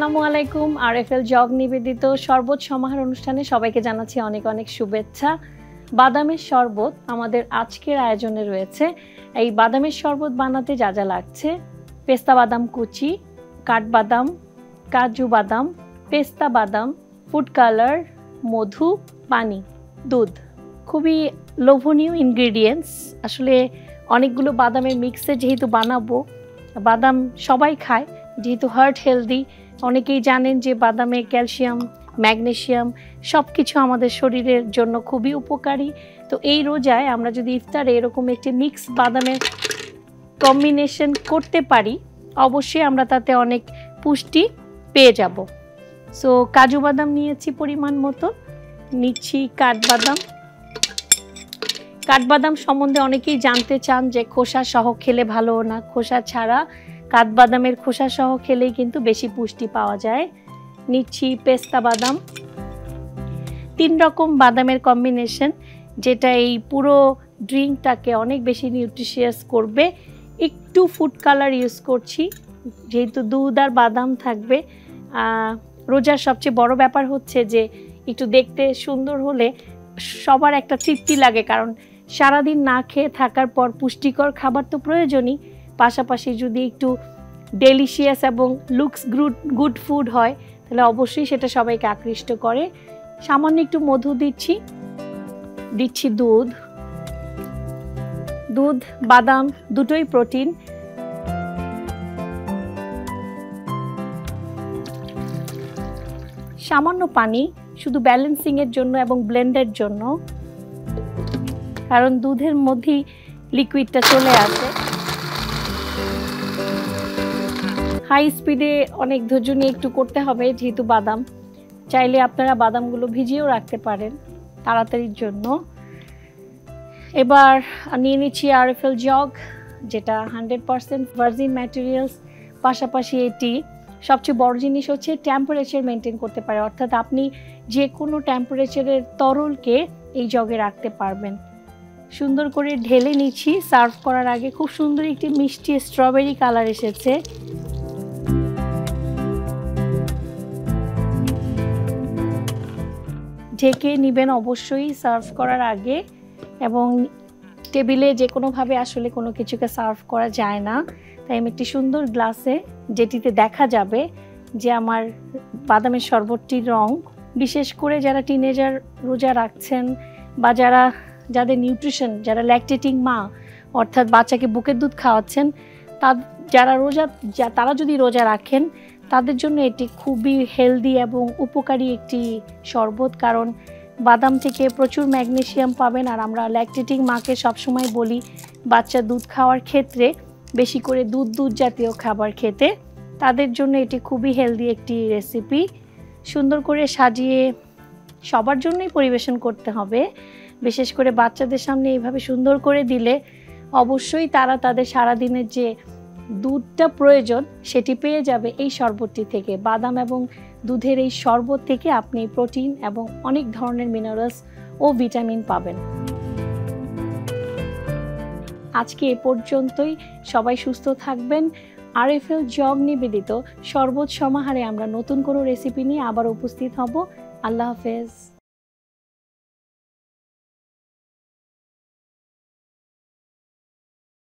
আসসালামু আলাইকুম। RFL jug নিবেদিত শরবত সমাহার অনুষ্ঠানে সবাইকে জানাচ্ছি অনেক অনেক শুভেচ্ছা। বাদামের শরবত আমাদের আজকের আয়োজনে রয়েছে। এই বাদামের শরবত বানাতে যা যা লাগছে: পেস্তা বাদাম কুচি, কাঠবাদাম, কাজু বাদাম, পেস্তা বাদাম, ফুড কালার, মধু, পানি, দুধ। খুবই লোভনীয় ইনগ্রেডিয়েন্টস। আসলে অনেকগুলো বাদামের মিক্সে যেহেতু বানাবো, বাদাম সবাই খায়, যেহেতু হার্ট হেলদি, অনেকেই জানেন যে বাদামে ক্যালসিয়াম, ম্যাগনেসিয়াম সব কিছু আমাদের শরীরের জন্য খুবই উপকারী। তো এই রোজায় আমরা যদি ইফতারে এরকম একটি মিক্স বাদামের কম্বিনেশন করতে পারি, অবশ্যই আমরা তাতে অনেক পুষ্টি পেয়ে যাব। সো কাজু বাদাম নিয়েছি পরিমাণ মতো, নিচ্ছি কাঠবাদাম। কাঠবাদাম সম্বন্ধে অনেকেই জানতে চান যে খোসা সহ খেলে ভালো না খোসা ছাড়া। কাঠবাদামের খোসা সহ খেলেই কিন্তু বেশি পুষ্টি পাওয়া যায়। নিচ্ছি পেস্তা বাদাম। 3 রকম বাদামের কম্বিনেশন, যেটা এই পুরো ড্রিঙ্কটাকে অনেক বেশি নিউট্রিশিয়াস করবে। একটু ফুড কালার ইউজ করছি, যেহেতু দুধ আর বাদাম থাকবে। রোজার সবচেয়ে বড় ব্যাপার হচ্ছে যে একটু দেখতে সুন্দর হলে সবার একটা তৃপ্তি লাগে, কারণ সারাদিন না খেয়ে থাকার পর পুষ্টিকর খাবার তো প্রয়োজনই, পাশাপাশি যদি একটু ডেলিশিয়াস এবং লুকস গুড ফুড হয় তাহলে অবশ্যই সেটা সবাইকে আকৃষ্ট করে। সামান্য একটু মধু দিচ্ছি দুধ, বাদাম দুটোই প্রোটিন। সামান্য পানি, শুধু ব্যালেন্সিংয়ের জন্য এবং ব্লেন্ডের জন্য, কারণ দুধের মধ্যেই লিকুইডটা চলে আসে। হাই স্পিডে অনেক ধৈর্য নিয়ে একটু করতে হবে, যেহেতু বাদাম। চাইলে আপনারা বাদামগুলো ভিজিয়েও রাখতে পারেন তাড়াতাড়ির জন্য। এবার নিয়ে নিচ্ছি আরএফএল জগ, যেটা 100% ভার্জিন ম্যাটেরিয়ালস। পাশাপাশি এটি সবচেয়ে বড় জিনিস হচ্ছে টেম্পারেচার মেনটেন করতে পারে, অর্থাৎ আপনি যে কোনো টেম্পারেচারের তরলকে এই জগে রাখতে পারবেন। সুন্দর করে ঢেলে নিচ্ছি। সার্ভ করার আগে খুব সুন্দর একটি মিষ্টি স্ট্রবেরি কালার এসেছে। ঢেকে নেবেন অবশ্যই সার্ভ করার আগে, এবং টেবিলে যে কোনোভাবে আসলে কোনো কিছুকে সার্ভ করা যায় না, তাই আমি একটি সুন্দর গ্লাসে, যেটিতে দেখা যাবে যে আমার বাদামের শরবতটির রং। বিশেষ করে যারা টিনেজার রোজা রাখছেন বা যাদের নিউট্রিশন, যারা ল্যাকটেটিং মা, অর্থাৎ বাচ্চাকে বুকের দুধ খাওয়াচ্ছেন, তারা যদি রোজা রাখেন, তাদের জন্য এটি খুবই হেলদি এবং উপকারী একটি শরবত, কারণ বাদাম থেকে প্রচুর ম্যাগনেসিয়াম পাবেন। আর আমরা ল্যাকটেটিং মাকে সবসময় বলি বাচ্চা দুধ খাওয়ার ক্ষেত্রে বেশি করে দুধ জাতীয় খাবার খেতে। তাদের জন্য এটি খুবই হেলদি একটি রেসিপি। সুন্দর করে সাজিয়ে সবার জন্যই পরিবেশন করতে হবে। বিশেষ করে বাচ্চাদের সামনে এইভাবে সুন্দর করে দিলে অবশ্যই তারা তাদের সারাদিনের যে দুধটা প্রয়োজন সেটি পেয়ে যাবে এই শরবতটি থেকে। বাদাম এবং দুধের এই শরবত থেকে আপনি প্রোটিন এবং অনেক ধরনের মিনারেলস ও ভিটামিন পাবেন। আজকে এ পর্যন্তই। সবাই সুস্থ থাকবেন। আরএফএল জগ নিবেদিত শরবত সমাহারে আমরা নতুন কোনো রেসিপি নিয়ে আবার উপস্থিত হব। আল্লাহ হাফেজ।